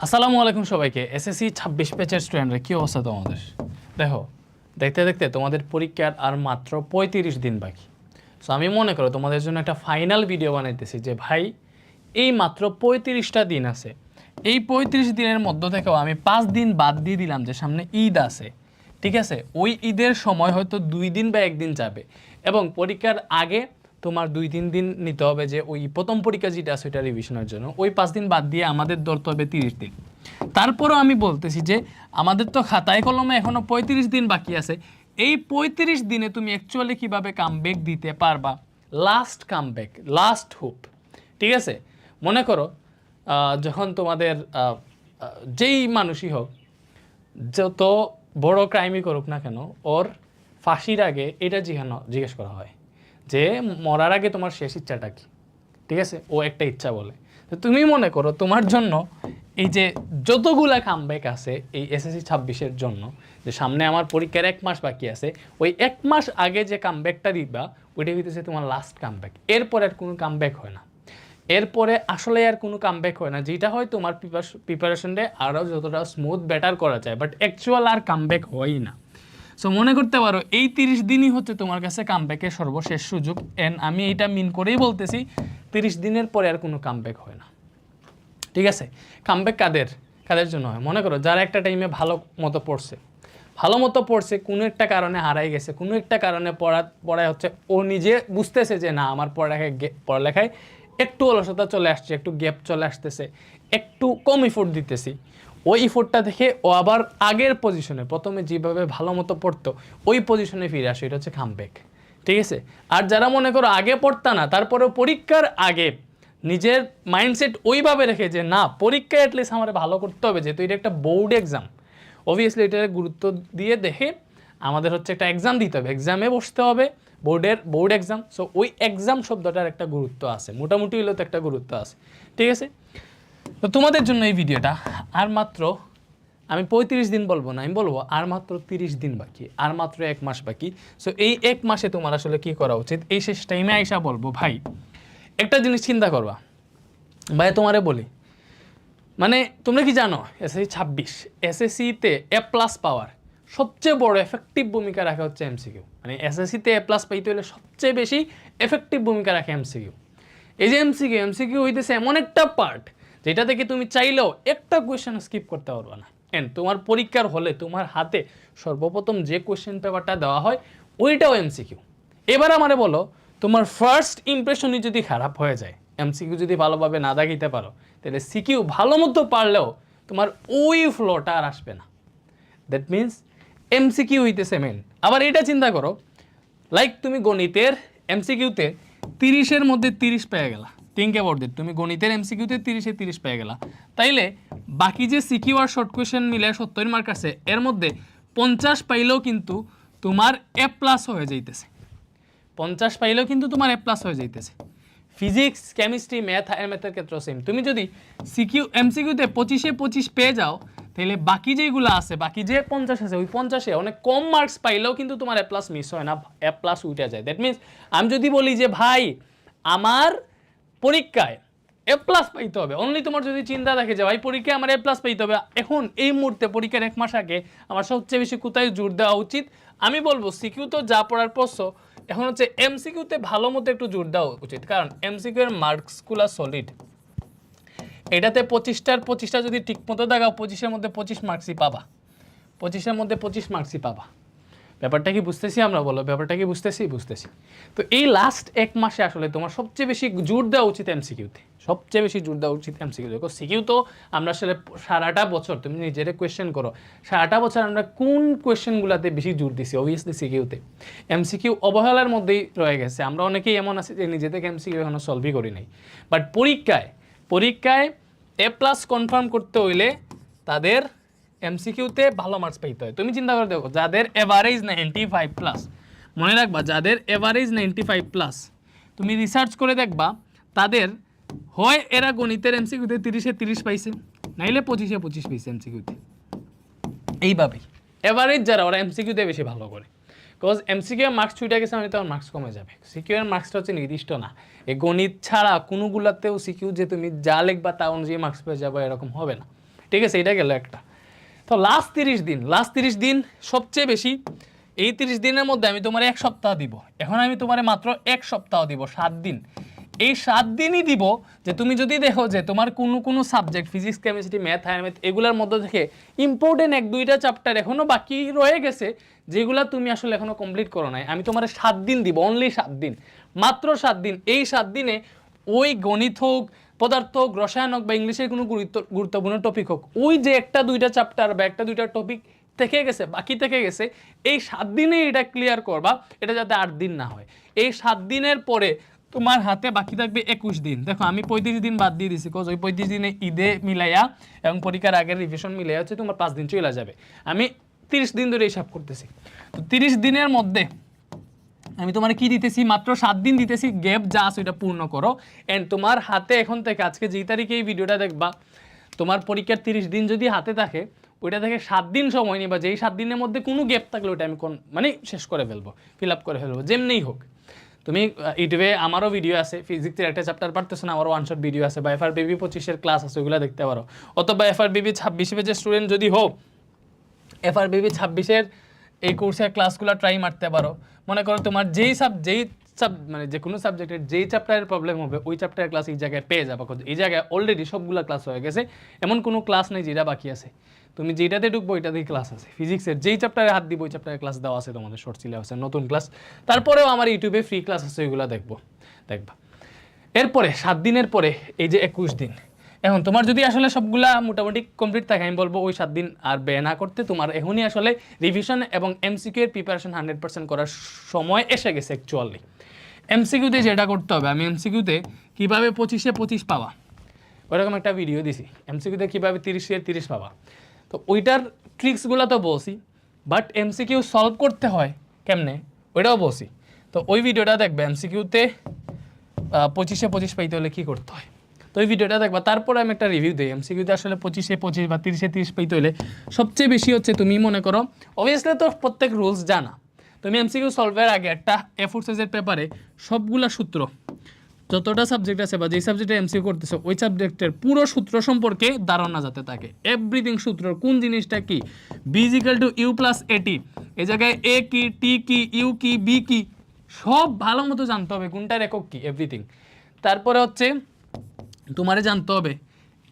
আসসালামু আলাইকুম সবাইকে। এসএসসি 26 ব্যাচের স্টুডেন্টরা কি অবস্থা তোমাদের? দেখো, দেখতে দেখতে তোমাদের পরীক্ষার আর মাত্র 35 দিন বাকি। সো আমি মনে করো তোমাদের জন্য একটা ফাইনাল ভিডিও বানাইতেছি যে ভাই এই মাত্র 35টা দিন আছে। এই 35 দিনের মধ্য থেকেও আমি 5 দিন বাদ দিয়ে দিলাম যে সামনে ঈদ আছে, ঠিক আছে? ওই ঈদের সময় হয়তো 2 দিন বা 1 দিন যাবে এবং পরীক্ষার আগে তোমার 2-3 দিন নিতে হবে যে ওই প্রথম পরীক্ষা যেটা আছে ওইটা রিভিশনের জন্য। ওই 5 দিন বাদ দিয়ে আমাদের ধরতে হবে 30 দিন। তারপরও আমি বলতেছি যে আমাদের তো খাতায় কলমে এখনও 35 দিন বাকি আছে। এই 35 দিনে তুমি অ্যাকচুয়ালি কীভাবে কামব্যাক দিতে পারবা, লাস্ট কামব্যাক, লাস্ট হোপ, ঠিক আছে? মনে করো যখন তোমাদের যেই মানুষই হোক, যত বড় ক্রাইমই করুক না কেন, ওর ফাঁসির আগে এটা জিজ্ঞেস করা হয় যে মরার আগে তোমার শেষ ইচ্ছাটা কি, ঠিক আছে? ও একটা ইচ্ছা বলে। তো তুমি মনে করো তোমার জন্য এই যে যতগুলা কামব্যাক আছে এই এসএসসি 26-এর জন্য, যে সামনে আমার পরীক্ষার 1 মাস বাকি আছে, ওই 1 মাস আগে যে কামব্যাকটা দিবা ওইটা হইতেছে তোমার লাস্ট কামব্যাক। এরপর আর কোনো কামব্যাক হয় না, এরপরে আসলে আর কোনো কামব্যাক হয় না। যেটা হয় তোমার প্রিপারেশনটা আরও যতটা স্মুথ বেটার করা যায়, বাট অ্যাকচুয়াল আর কামব্যাক হয়ই না। সো মনে করতে পারো এই 30 দিনই হচ্ছে তোমার কাছে কামব্যাকের সর্বশেষ সুযোগ। অ্যান্ড আমি এটা মিন করেই বলতেছি 30 দিনের পরে আর কোনো কামব্যাক হয় না, ঠিক আছে? কামব্যাক কাদের জন্য হয়? মনে করো যারা একটা টাইমে ভালো মতো পড়ছে, কোনো একটা কারণে হারাই গেছে, কোনো একটা কারণে পড়ায় হচ্ছে ও নিজে বুঝতেছে যে না আমার পড়ালেখায় একটু অলসতা চলে আসছে, একটু গ্যাপ চলে আসতেছে, একটু কম ইফোর্ট দিতেছি। ওই ইফোর্টটা দেখে ও আবার আগের পজিশনে, প্রথমে যেভাবে ভালো মতো পড়তো ওই পজিশনে ফিরে আসে, এটা হচ্ছে কামব্যাক, ঠিক আছে? আর যারা মনে করো আগে পড়তা না, তারপরেও পরীক্ষার আগে নিজের মাইন্ডসেট ওইভাবে রেখে যে না পরীক্ষায় অ্যাটলিস্ট আমার ভালো করতে হবে, যেহেতু এটা একটা বোর্ড এক্সাম, অবভিয়াসলি এটার গুরুত্ব দিয়ে দেখে আমাদের হচ্ছে একটা এক্সাম দিতে হবে, এক্সামে বসতে হবে, বোর্ড এক্সাম। সো ওই এক্সাম শব্দটার একটা গুরুত্ব আছে, মোটামুটি হলেও তো একটা গুরুত্ব আছে, ঠিক আছে? তো তোমাদের জন্য এই ভিডিওটা। আর মাত্র আমি 35 দিন বলবো না, আমি বলবো আর মাত্র 30 দিন বাকি, আর মাত্র 1 মাস বাকি। সো এই 1 মাসে তোমার আসলে কী করা উচিত, এই শেষ টাইমে আইসা বলবো ভাই একটা জিনিস চিন্তা করবা। ভাই তোমারে বলি, মানে তোমরা কি জানো এসএসসি 26 এসএসসিতে A+ পাওয়ার সবচেয়ে বড় এফেক্টিভ ভূমিকা রাখা হচ্ছে এমসিকিউ। মানে এসএসসিতে A+ পাইতে হলে সবচেয়ে বেশি এফেক্টিভ ভূমিকা রাখে এমসিকিউ। এই যে এমসিকিউ হইতেছে এমন একটা পার্ট যেটা থেকে তুমি চাইলেও একটা কোয়েশ্চেন স্কিপ করতে পারবে না। এন্ড তোমার পরীক্ষার হলে তোমার হাতে সর্বপ্রথম যে কোয়েশ্চেন পেপারটা দেওয়া হয় ওইটাও এমসিকিউ। এবার আমারে বলো, তোমার ফার্স্ট ইমপ্রেশনই যদি খারাপ হয়ে যায়, এমসিকিউ যদি ভালোভাবে না দেখাইতে পারো, তাহলে সিকিউ ভালো মতো পারলেও তোমার ওই ফ্লোটা আর আসবে না। দ্যাট মিনস এমসিকিউ হইতেছে মেন। আবার এটা চিন্তা করো, লাইক তুমি গণিতের এমসিকিউতে 30-এর মধ্যে 30 পেয়ে গেলা, থিঙ্ক অ্যাবাউট দ্যাট, তুমি গণিতের এমসিকিউতে 30-এ 30 পেয়ে গেলা, তাইলে বাকি যে সিকিউ আর শর্ট কোয়েশ্চেন মিলে 70 মার্ক আছে, এর মধ্যে 50 পাইলেও কিন্তু তোমার A+ হয়ে যাইতেছে। 50 পাইলেও কিন্তু তোমার A+ হয়ে যাইতেছে। ফিজিক্স, কেমিস্ট্রি, ম্যাথের ক্ষেত্রে সেম। তুমি যদি এমসিকিউতে 25-এ 25 পেয়ে যাও, তাহলে বাকি যেগুলো আছে, বাকি যে 50 আছে, ওই 50-এ অনেক কম মার্কস পাইলেও কিন্তু তোমার A+ মিস হয় না, A+ উঠে যায়। দ্যাট মিনস আমি যদি বলি যে ভাই আমার পরীক্ষায় A+ পাইতে হবে, অনলি তোমার যদি চিন্তা থাকে যে ভাই পরীক্ষায় আমার A+ পাইতে হবে, এখন এই মুহূর্তে পরীক্ষার 1 মাস আগে আমার সবচেয়ে বেশি কোথায় জোর দেওয়া উচিত? আমি বলবো সিকিউ তো যা পড়ার পড়ছো, এখন হচ্ছে এমসিকিউতে ভালো মতো একটু জোর দেওয়া উচিত, কারণ এমসিকিউ এর মার্কসগুলো সলিড। এটাতে 25টার 25টা যদি ঠিক মতো দেখাও, 25-এর মধ্যে 25 মার্কসই পাবা, 25-এর মধ্যে 25 মার্কসই পাবা। ব্যাপারটা কি বুঝতেছি আমরা? বলো ব্যাপারটা কি বুঝতেছি। তো এই লাস্ট 1 মাসে আসলে তোমার সবচেয়ে বেশি জোর দেওয়া উচিত এমসিকিউতে, সবচেয়ে বেশি জোর দেওয়া উচিত এমসিকিউতে। দেখো সিকিউ তো আমরা আসলে সারাটা বছর, তুমি নিজেরে কোয়েশ্চেন করো, সারাটা বছর আমরা কোন কোয়েশ্চেনগুলোতে বেশি জোর দিছি? অবভিয়াসলি সিকিউতে। এমসিকিউ অবহেলার মধ্যেই রয়ে গেছে, আমরা অনেকেই এমন আছে যে নিজে থেকে এমসিকিউ এখনো সলভই করি নাই। বাট পরীক্ষায় A+ কনফার্ম করতে হইলে তাদের এমসিকিউতে ভালো মার্কস পাইতে হয়। তুমি চিন্তা করে দেখো, যাদের এভারেজ 95+, মনে রাখবা যাদের এভারেজ 95+, তুমি রিসার্চ করে দেখবা তাদের হয় এরা গণিতের এমসিকিউতে 30-এ 30 পাইছে, নাইলে 25-এ 25 পাইছে এমসিকিউতে। এইভাবেই এভারেজ যারা, ওরা এমসিকিউতে বেশি ভালো করে, বিকজ এমসিকিউ এর মার্কস ছুটে গেছে মানে তোমার মার্কস কমে যাবে। সিকিউ এর মার্কসটা হচ্ছে নির্দিষ্ট না, এই গণিত ছাড়া কোনোগুলাতেও সিকিউ যে তুমি যা লিখবা তা অনুযায়ী মার্কস পেয়ে যাবে এরকম হবে না, ঠিক আছে, এটা গেল একটা। তো লাস্ট 30 দিন সবচেয়ে বেশি। এই 30 দিনের মধ্যে আমি তোমার 1 সপ্তাহ দিব। এখন আমি তোমার মাত্র 1 সপ্তাহ দিব, 7 দিন। এই 7 দিনই দিব যে তুমি যদি দেখো যে তোমার কোনো subject, physics, chemistry, math, higher math, এগুলোর মধ্যে থেকে ইম্পর্টেন্ট 1-2টা চ্যাপ্টার এখনও বাকি রয়ে গেছে, যেগুলো তুমি আসলে এখনও কমপ্লিট করো নাই, আমি তোমার 7 দিন দিব, অনলি 7 দিন, মাত্র 7 দিন। এই 7 দিনে ওই গণিত হোক, পদার্থ হোক, রসায়ন হোক বা ইংলিশের কোনো গুরুত্বপূর্ণ টপিক হোক, ওই যে 1-2টা চ্যাপ্টার বা 1-2টা টপিক থেকে গেছে, বাকি থেকে গেছে, এই 7 দিনে এটা ক্লিয়ার করবা, এটা যাতে 8 দিন না হয়। এই 7 দিনের পরে তোমার হাতে বাকি থাকবে 21 দিন। দেখো আমি 35 দিন বাদ দিয়ে দিছি, ওই 35 দিনে ঈদে মিলাইয়া এবং পরীক্ষার আগের রিভিশন মিলাইয়া হচ্ছে তোমার 5 দিন চলে যাবে। আমি 30 দিন ধরে হিসাব করতেছি। তো 30 দিনের মধ্যে আমি তোমার কি দিতেছি, মাত্র 7 দিন দিতেছি, গ্যাপ যা আছে ওইটা পূর্ণ করো। অ্যান্ড তোমার হাতে এখন থেকে, আজকে যেই তারিখে এই ভিডিওটা দেখবা, তোমার পরীক্ষার 30 দিন যদি হাতে থাকে, ওইটা থেকে 7 দিন সময় নিবা, যেই 7 দিনের মধ্যে কোনো গ্যাপ থাকলে ওইটা আমি মানে শেষ করে ফেলবো, ফিল আপ করে ফেলবো, যেমনিই হোক। তুমি ইউটিউবে আমারও ভিডিও আছে, ফিজিক্সের একটা চ্যাপ্টার পারতেছো না, আমারও 1 শট ভিডিও আছে, বা FRBB 25-এর ক্লাস আছে, ওইগুলো দেখতে পারো। অথবা FRBB 26 পেজের স্টুডেন্ট যদি হোক, FRBB 26-এর এই কোর্সের ক্লাসগুলো ট্রাই মারতে পারো। মনে করো তোমার মানে যে কোনো সাবজেক্টের যেই চ্যাপ্টারের প্রবলেম হবে, ওই চ্যাপ্টারের ক্লাস এই জায়গায় পেয়ে যাবো। এই জায়গায় অলরেডি সবগুলো ক্লাস হয়ে গেছে, এমন কোনো ক্লাস নেই যেটা বাকি আছে। তুমি যেটাতে ঢুকবো ওইটাতেই ক্লাস আছে। ফিজিক্সের যেই চ্যাপ্টারে হাত দিব, ওই চ্যাপ্টারের ক্লাস দেওয়া আছে তোমাদের, শর্ট সিলেবাসের নতুন ক্লাস। তারপরেও আমার ইউটিউবে ফ্রি ক্লাস আছে, ওইগুলো দেখবা। এরপরে 7 দিনের পরে এই যে 21 দিন, এখন তোমার যদি আসলে সবগুলা মোটামুটি কমপ্লিট থাকে, আমি বলবো ওই 7 দিন আর ব্যয় না করতে, তোমার এখনই আসলে রিভিশন এবং MCQ এর প্রিপারেশন 100% করার সময় এসে গেছে অ্যাকচুয়ালি। MCQতে যেটা করতে হবে, আমি MCQতে কীভাবে 25-এ 25 পাওয়া, ওরকম একটা ভিডিও দিছি। MCQতে কীভাবে 30-এর 30 পাওয়া, তো ওইটার ট্রিক্সগুলো তো বলছি, বাট MCQ সলভ করতে হয় কেমনে ওইটাও বলছি। তো ওই ভিডিওটা দেখবে, MCQতে 25-এ 25 পাইতে হলে কী করতে হয়, তো ওই ভিডিওটা দেখবা। তারপরে আমি একটা রিভিউ দিই, MCQতে আসলে 25-এ 25 বা 30-এ 30 পাইতে হলে সবচেয়ে বেশি হচ্ছে, তুমি মনে করো অবভিয়াসলি তো প্রত্যেক রুলস জানা, তুমি MCQ সলভের আগে একটা A4 সাইজের পেপারে সবগুলা সূত্র, যতটা সাবজেক্ট আছে বা যেই সাবজেক্টে MCQ করতেছো, ওই সাবজেক্টের পুরো সূত্র সম্পর্কে ধারণা যাতে থাকে, এভরিথিং সূত্র, কোন জিনিসটা কি, B = U + AT, এই জায়গায় A কি, T কি, U কি, B কি, সব ভালো মতো জানতে হবে, কোনটার একক কি, এভরিথিং। তারপরে হচ্ছে তোমারে জানতে হবে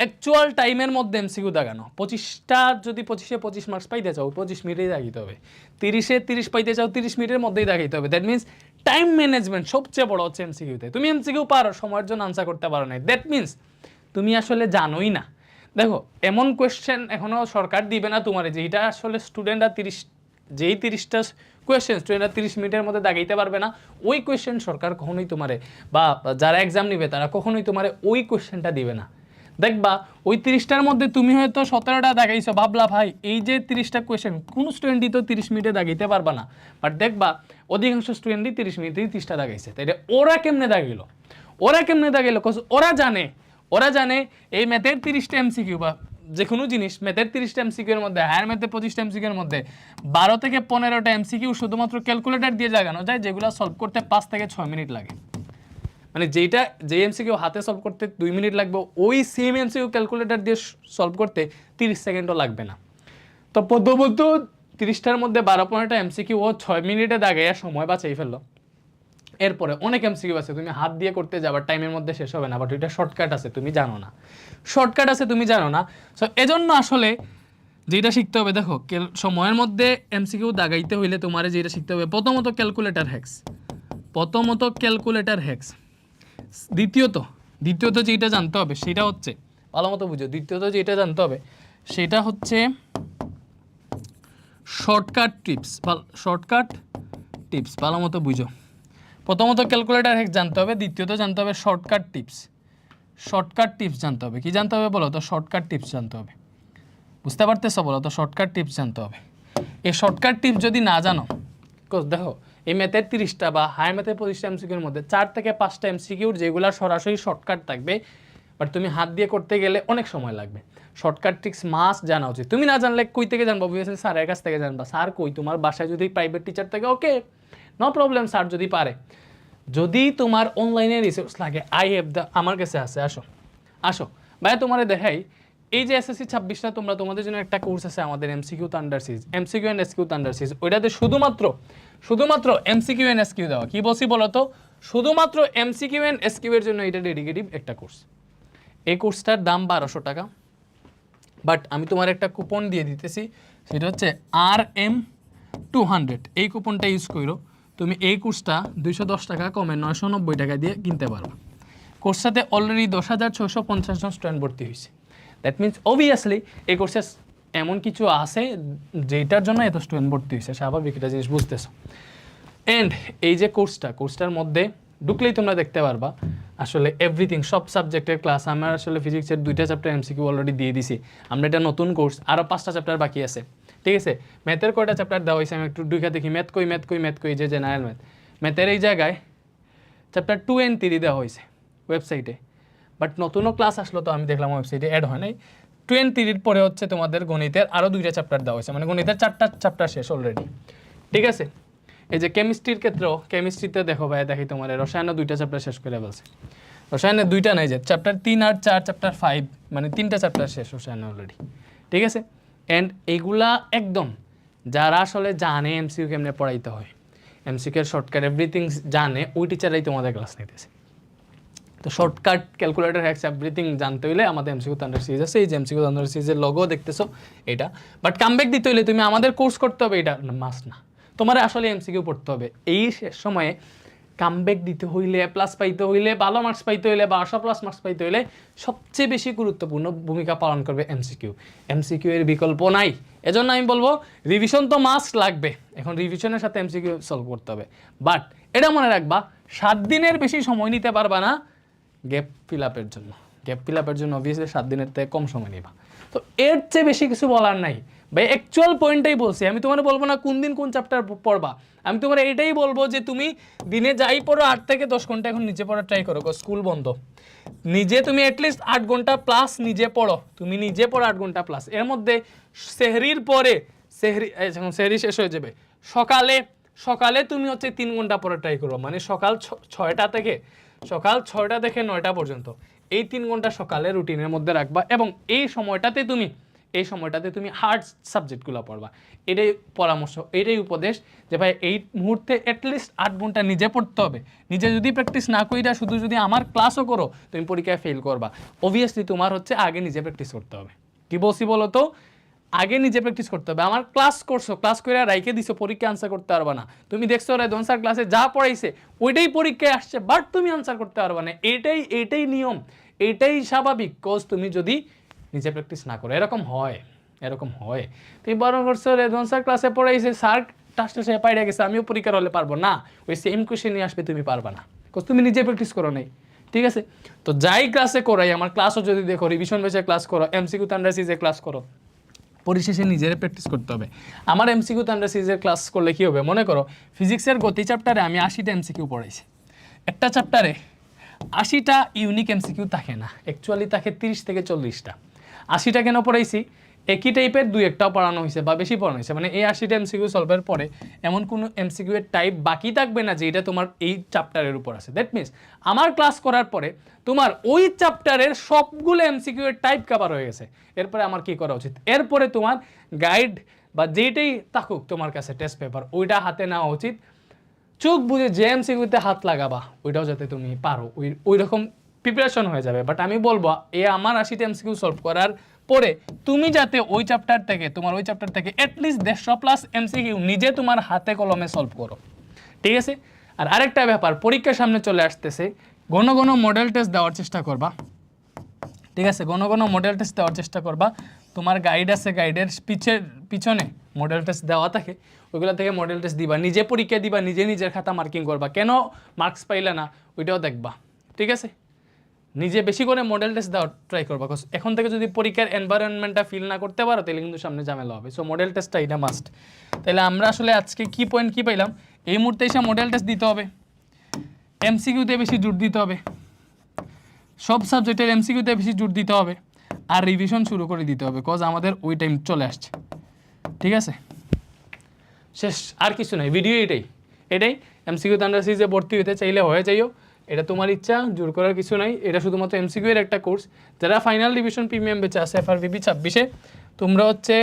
অ্যাকচুয়াল টাইমের মধ্যে MCQ দাগানো। 25টা যদি 25-এ 25 মার্কস পাইতে চাও, 25 মিনিটেই দাগিতে হবে। 30-এ 30 পাইতে চাও, 30 মিনিটের মধ্যেই দাগাইতে হবে। দ্যাট মিনস টাইম ম্যানেজমেন্ট সবচেয়ে বড় হচ্ছে MCQতে। তুমি MCQ পারো, সময়ের জন্য আনসার করতে পারো না, দ্যাট মিনস তুমি আসলে জানোই না। দেখো এমন কোয়েশ্চেন এখনও সরকার দিবে না তোমার, যেটা আসলে স্টুডেন্টরা 30টা কোয়েশ্চেন স্টুডেন্টরা 30 মিনিটের মধ্যে দাগাইতে পারবে না, ওই কোয়েশ্চেন সরকার কখনোই তোমারে, বা যারা এক্সাম নেবে তারা কখনোই তোমারে ওই কোয়েশ্চেনটা দিবে না। দেখবা ওই 30টার মধ্যে তুমি হয়তো 17টা দাগাইছো, ভাবলা ভাই এই যে 30টা কোয়েশ্চেন কোনো স্টুডেন্টই তো 30 মিনিটে দাগাইতে পারবা না, বাট দেখবা অধিকাংশ স্টুডেন্টই 30 মিনিটেই 30টা দাগাইছে। তাই ওরা কেমনে দাগাইলো, ওরা জানে এই ম্যাথের 30টা MCQ বা যে কোনো জিনিস, ম্যাথের 30টা MCQ এর মধ্যে, হায়ার ম্যাথে 25টা MCQ এর মধ্যে 12 থেকে 15টা MCQ শুধুমাত্র ক্যালকুলেটর দিয়ে জাগানো যায়, যেগুলো সলভ করতে 5 থেকে 6 মিনিট লাগে। মানে যে MCQ হাতে সলভ করতে 2 মিনিট লাগবে, ওই সেম MCQ ক্যালকুলেটর দিয়ে সলভ করতে 30 সেকেন্ডও লাগবে না। তো প্রথমত 30টার মধ্যে 12-15টা MCQ ও 6 মিনিটে দাগাইয়া সময় বাঁচাই ফেললো। এরপরে অনেক MCQ আছে তুমি হাত দিয়ে করতে যাবা, টাইমের মধ্যে শেষ হবে না, বাট ওইটা শর্টকাট আছে তুমি জানো না। সো এজন্য আসলে যেটা শিখতে হবে, দেখো সময়ের মধ্যে MCQ দাগাইতে হইলে তোমার যেটা শিখতে হবে, প্রথমত ক্যালকুলেটর হ্যাক্স, দ্বিতীয়ত যেটা জানতে হবে সেটা হচ্ছে, ভালো মতো বুঝো, দ্বিতীয়ত যেটা জানতে হবে সেটা হচ্ছে শর্টকাট টিপস, ভালো মতো বুঝো। প্রথমত ক্যালকুলেটর হ্যাক্স জানতে হবে, দ্বিতীয়ত জানতে হবে শর্টকাট টিপস জানতে হবে। কি জানতে হবে বলো তো? শর্টকাট টিপস জানতে হবে। বুঝতে পারতেছো? বলো তো, শর্টকাট টিপস জানতে হবে। এই শর্টকাট টিপস যদি না জানো, দেখো এই ম্যাথের 30টা বা হায়ার ম্যাথের 25টা MCQর মধ্যে 4 থেকে 5টা MCQর যেগুলো সরাসরি শর্টকাট থাকবে, বাট তুমি হাত দিয়ে করতে গেলে অনেক সময় লাগবে। শর্টকাট ট্রিক্স মাস্ট জানা উচিত। তুমি না জানলে কই থেকে জানবো? অবভিয়াসলি স্যারের কাছ থেকে জানবা। স্যার কই? তোমার বাসায় যদি প্রাইভেট টিচার থাকে, ওকে নো প্রবলেম, স্যার যদি পারে। যদি তোমার অনলাইনে রিসোর্স লাগে, আমার কাছে আছে, আসো ভাই তোমারে দেখাই এই যে এসএসসি 26টা তোমরা তোমাদের জন্য একটা কোর্স আছে আমাদের MCQ thunder series, MCQ and SQ thunder series, ওইটাতে শুধুমাত্র এমসিকিউ এন্ড এসকিউ দেওয়া। কি বলছি বলো তো, শুধুমাত্র এমসিকিউ এন্ড এসকিউ এর জন্য এটা ডেডিকেটিভ একটা কোর্স। এই কোর্সটার দাম 1200 টাকা, বাট আমি তোমার একটা কুপন দিয়ে দিতেছি, সেটা হচ্ছে RM200। এই কুপনটা ইউজ করো, তুমি এই কোর্সটা 210 টাকা কমে 990 টাকা দিয়ে কিনতে পারো। কোর্সটাতে অলরেডি 10,650 জন স্টুডেন্ট ভর্তি হয়েছে। দ্যাট মিনস অবভিয়াসলি এই কোর্সে এমন কিছু আছে যেটার জন্য এত স্টুডেন্ট ভর্তি হয়েছে, স্বাভাবিক এটা জিনিস বুঝতেছো। অ্যান্ড এই যে কোর্সটার মধ্যে ঢুকলেই তোমরা দেখতে পারবা আসলে এভরিথিং, সব সাবজেক্টের ক্লাস। আমার আসলে ফিজিক্সের 2টা চ্যাপ্টার এমসিকিউ অলরেডি দিয়ে দিছি। আমরা এটা নতুন কোর্স, আরও 5টা চ্যাপ্টার বাকি আছে, ঠিক আছে। ম্যাথের কয়টা চ্যাপ্টার দেওয়া হয়েছে আমি একটু ঢুকে দেখি। ম্যাথ কই যে জেনারেল ম্যাথের এই জায়গায় চ্যাপ্টার 2 and 3 দেওয়া হয়েছে ওয়েবসাইটে, বাট নতুনও ক্লাস আসলো তো আমি দেখলাম ওয়েবসাইটে অ্যাড হয় নাই। 2 and 3 পরে হচ্ছে তোমাদের গণিতের আরও 2টা চ্যাপ্টার দেওয়া হয়েছে, মানে গণিতের 4টা চ্যাপ্টার শেষ অলরেডি, ঠিক আছে। এই যে কেমিস্ট্রির ক্ষেত্রেও, কেমিস্ট্রিতে দেখো ভাই, দেখি তোমার রসায়নের 2টা চ্যাপ্টার শেষ করে ফেলছে। রসায়নের 2টা নাই, যে চ্যাপ্টার 3 আর 4, চ্যাপ্টার 5, মানে 3টা চ্যাপ্টার শেষ রসায়নে অলরেডি, ঠিক আছে। অ্যান্ড এইগুলা একদম যারা আসলে জানে এমসিকিউ কেমনে পড়াইতে হয়, এমসিকিউর শর্টকাট এভরিথিং জানে, ওই টিচারাই তোমাদের ক্লাস নিতেছে। তো শর্টকাট, ক্যালকুলেটর, হ্যাক্স এভরিথিং জানতে হলে আমাদের এমসিকিউ থান্ডার সিরিজ আছে। এই যে এমসিকিউ থান্ডার সিরিজের লোগো দেখতেছো এটা, বাট কামব্যাক দিতে হলে তুমি আমাদের কোর্স করতে হবে, এটা মাস্ট না। তোমার আসলে এমসিকিউ পড়তে হবে। এই শেষ সময়ে কামব্যাক দিতে হইলে, প্লাস পাইতে হইলে, ভালো মার্কস পাইতে হইলে বা 100+ মার্কস পাইতে হইলে সবচেয়ে বেশি গুরুত্বপূর্ণ ভূমিকা পালন করবে এমসিকিউ এর বিকল্প নাই। এজন্য আমি বলবো রিভিশন তো মাস্ট লাগবে, এখন রিভিশনের সাথে এমসিকিউ সলভ করতে হবে। বাট এটা মনে রাখবা, 7 দিনের বেশি সময় নিতে পারবা না গ্যাপ ফিল আপের জন্য অবভিয়াসলি 7 দিনের থেকে কম সময় নিবা। তো এর চেয়ে বেশি কিছু বলার নাই ভাই, অ্যাকচুয়াল পয়েন্টটাই বলছি। আমি তোমার বলবো না কোন দিন কোন চ্যাপ্টার পড়বা, আমি তোমার এইটাই বলবো যে তুমি দিনে যাই পড়ো 8 থেকে 10 ঘন্টা এখন নিজে পড়া ট্রাই করো, স্কুল বন্ধ। নিজে তুমি অ্যাটলিস্ট 8 ঘন্টা প্লাস নিজে পড়ো, তুমি নিজে পড়ো 8 ঘন্টা প্লাস। এর মধ্যে সেহরির পরে, সেহরি শেষ হয়ে যাবে, সকালে তুমি হচ্ছে 3 ঘন্টা পড়া ট্রাই করো, মানে সকাল 6টা থেকে 9টা পর্যন্ত এই 3 ঘন্টা সকালে রুটিনের মধ্যে রাখবা, এবং এই সময়টাতে তুমি হার্ড সাবজেক্টগুলো পড়বা। এটাই পরামর্শ, এটাই উপদেশ যে ভাই এই মুহূর্তে অ্যাটলিস্ট 8 ঘন্টা নিজে পড়তে হবে। নিজে যদি প্র্যাকটিস না কইরা শুধু যদি আমার ক্লাসও করো, তুমি পরীক্ষায় ফেল করবা। অবভিয়াসলি তোমার হচ্ছে আগে নিজে প্র্যাকটিস করতে হবে। কি বলছি বলো তো, আগে নিজে প্র্যাকটিস করতে হবে। আমার ক্লাস করছো, ক্লাস করে রাইখে দিছো, পরীক্ষা আনসার করতে পারবা না। তুমি দেখছো রেদওয়ান স্যার ক্লাসে যা পড়াইছে ওইটাই পরীক্ষায় আসছে, বাট তুমি আনসার করতে পারবা না। এইটাই নিয়ম, এইটাই স্বাভাবিক। কোজ তুমি যদি নিজে প্র্যাকটিস না করো, এরকম হয়। তুমি বড় করছো রেদওয়ান স্যার ক্লাসে পড়াইছে, স্যার টাস্টে সে পাইড়ে গেছে, আমিও পরীক্ষার হলে পারবো না, ওই সেম কোয়েশ্চেন নিয়ে আসবে, তুমি পারবা না, কোজ তুমি নিজে প্র্যাকটিস করো নাই, ঠিক আছে। তো যাই ক্লাসে করাই, আমার ক্লাসও যদি দেখো, রিভিশন বেসে ক্লাস করো, এমসিকিউ থান্ডার সিরিজে ক্লাস করো, পরিশেষে নিজের প্র্যাকটিস করতে হবে। আমার এমসিকিউ থান্ডার সিরিজের ক্লাস করলে কী হবে, মনে করো ফিজিক্সের গতি চ্যাপ্টারে আমি 80টা এমসিকিউ পড়াইছি। একটা চ্যাপ্টারে 80টা ইউনিক এমসিকিউ থাকে না, অ্যাকচুয়ালি থাকে 30 থেকে 40টা। 80টা কেন পড়াইছি, একই টাইপের 2-1টাও পড়ানো হয়েছে বা বেশি পড়ানো হয়েছে, মানে এই 80টা এমসিকিউ সলভের পরে এমন কোনো এমসিকিউ এর টাইপ বাকি থাকবে না যে এটা তোমার এই চ্যাপ্টারের উপর আছে। দ্যাট মিনস আমার ক্লাস করার পরে তোমার ওই চ্যাপ্টারের সবগুলো এমসিকিউ এর টাইপ কভার হয়ে গেছে। এরপরে আমার কি করা উচিত, এরপরে তোমার গাইড বা যেটাই থাকুক তোমার কাছে টেস্ট পেপার, ওইটা হাতে নেওয়া উচিত। চোখ বুঝে যে এমসিকিউতে হাত লাগাবা ওইটাও যাতে তুমি পারো, ওই রকম প্রিপারেশন হয়ে যাবে। বাট আমি বলবো আমার 80টা এমসিকিউ সলভ করার পরে তুমি যাতে ওই চ্যাপ্টার থেকে অ্যাটলিস্ট 150+ এমসিকিউ নিজে তোমার হাতে কলমে সলভ করো, ঠিক আছে। আর আরেকটা ব্যাপার, পরীক্ষার সামনে চলে আসতেছে, ঘন ঘন মডেল টেস্ট দেওয়ার চেষ্টা করবা, ঠিক আছে। ঘন ঘন মডেল টেস্ট দেওয়ার চেষ্টা করবা। তোমার গাইড আছে, গাইডের পিছনে মডেল টেস্ট দেওয়া থাকে, ওইগুলো থেকে মডেল টেস্ট দিবা, নিজে পরীক্ষা দিবা, নিজের খাতা মার্কিং করবা, কেন মার্কস পাইলে না ওইটাও দেখবা, ঠিক আছে। নিজে বেশি করে মডেল টেস্ট দেওয়ার ট্রাই করবা, এখন থেকে যদি পরীক্ষার এনভায়রনমেন্টটা ফিল না করতে পারো তাহলে কিন্তু সামনে ঝামেলা হবে। সো মডেল টেস্টটা এটা মাস্ট। তাহলে আমরা আসলে আজকে কি পয়েন্ট কি পাইলাম, এই মুহূর্তে এসে মডেল টেস্ট দিতে হবে, এমসিকিউতে বেশি জোর দিতে হবে, সব সাবজেক্টের এমসিকিউতে বেশি জোর দিতে হবে, আর রিভিশন শুরু করে দিতে হবে, কজ আমাদের ওই টাইম চলে আসছে, ঠিক আছে। শেষ, আর কিছু নাই, ভিডিও এটাই। এমসিকিউ থান্ডার সিরিজে ভর্তি হতে চাইলে হয়ে যাইও, এটা তোমার ইচ্ছা, জোর করার কিছু নাই। এটা শুধুমাত্র এমসিকিউ এর একটা কোর্স। যারা ফাইনাল ডিভিশন প্রিমিয়াম বেচে আছে এফআরবিপি 26-এ, তোমরা হচ্ছে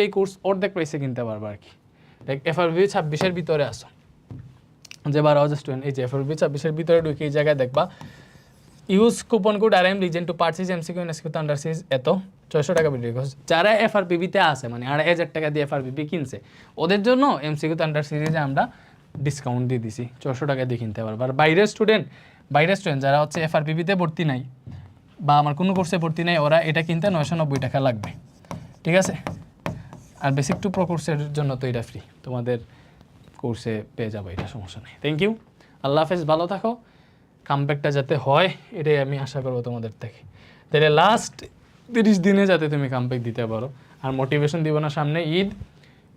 এই কোর্স অর্ধেক প্রাইসে কিনতে পারবে আর কি। লাইক এফআরবিপি 26-এর ভিতরে আসো, যে 12,000 স্টুডেন্ট, এই যে এফআরবিপি 26-এর ভিতরে ঢুকে এই জায়গায় দেখবা ইউজ কুপন কোড RM রিজেন to purchase MCQ and SQ under series এত 600 টাকা বিক্রি করছে। যারা এফআরবিপিতে আছে মানে 2,500 টাকা দিয়ে এফআরবিপি কিনছে, ওদের জন্য এমসিকিউ আন্ডার সিরিজে আমরা ডিসকাউন্ট দিয়ে দিছি, 600 টাকা দিয়ে কিনতে পারবে। আর বাইরের স্টুডেন্ট যারা হচ্ছে এফআরবিপিতে ভর্তি নাই বা আমার কোনো কোর্সে ভর্তি নাই, ওরা এটা কিনতে 990 টাকা লাগবে, ঠিক আছে। আর বেসিক টু প্রো কোর্সের জন্য তো এটা ফ্রি, তোমাদের কোর্সে পেয়ে যাবো, এটা সমস্যা নেই। থ্যাংক ইউ, আল্লাহ হাফেজ, ভালো থাকো। কামব্যাকটা যাতে হয় এটাই আমি আশা করবো তোমাদের থেকে। তাহলে লাস্ট 30 দিনে যাতে তুমি কামব্যাক দিতে পারো। আর মোটিভেশন দিব না, সামনে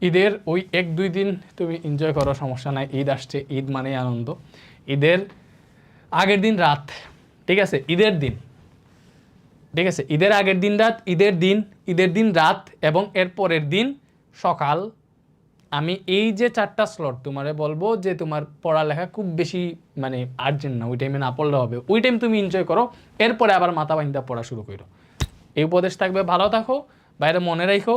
ঈদের ওই 1-2 দিন তুমি এনজয় করো, সমস্যা নাই। ঈদ আসছে, ঈদ মানেই আনন্দ। ঈদের আগের দিন রাত, ঠিক আছে, ঈদের দিন, ঠিক আছে, ঈদের আগের দিন রাত, ঈদের দিন রাত এবং এর পরের দিন সকাল, আমি এই যে 4টা স্লট তোমারে বলবো যে তোমার পড়ালেখা খুব বেশি মানে আর্জেন্ট না, ওই টাইমে না পড়লে হবে, ওই টাইম তুমি এনজয় করো, এরপরে আবার মাথা বাইন্দা পড়া শুরু করো। এই উপদেশ থাকবে, ভালো থাকো, বাইরে মনে রাখো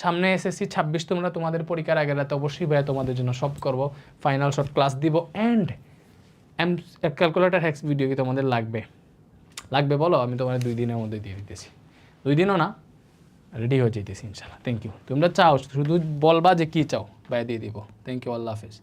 সামনে SSC 26 তোমরা তোমাদের পরীক্ষার আগের রাতে অবশ্যই ভাইয়া তোমাদের জন্য সব করবো, ফাইনাল শর্ট ক্লাস দিব। অ্যান্ড ক্যালকুলেটর হ্যাক্স ভিডিও কি তোমাদের লাগবে বলো, আমি তোমার 2 দিনের মধ্যে দিয়ে দিতেছি, 2 দিনও না, রেডি হয়ে যেতেছি ইনশাল্লাহ। থ্যাংক ইউ, তোমরা চাও শুধু বলবা যে কী চাও, ভাইয়া দিয়ে দিব। থ্যাংক ইউ, আল্লাহ হাফেজ।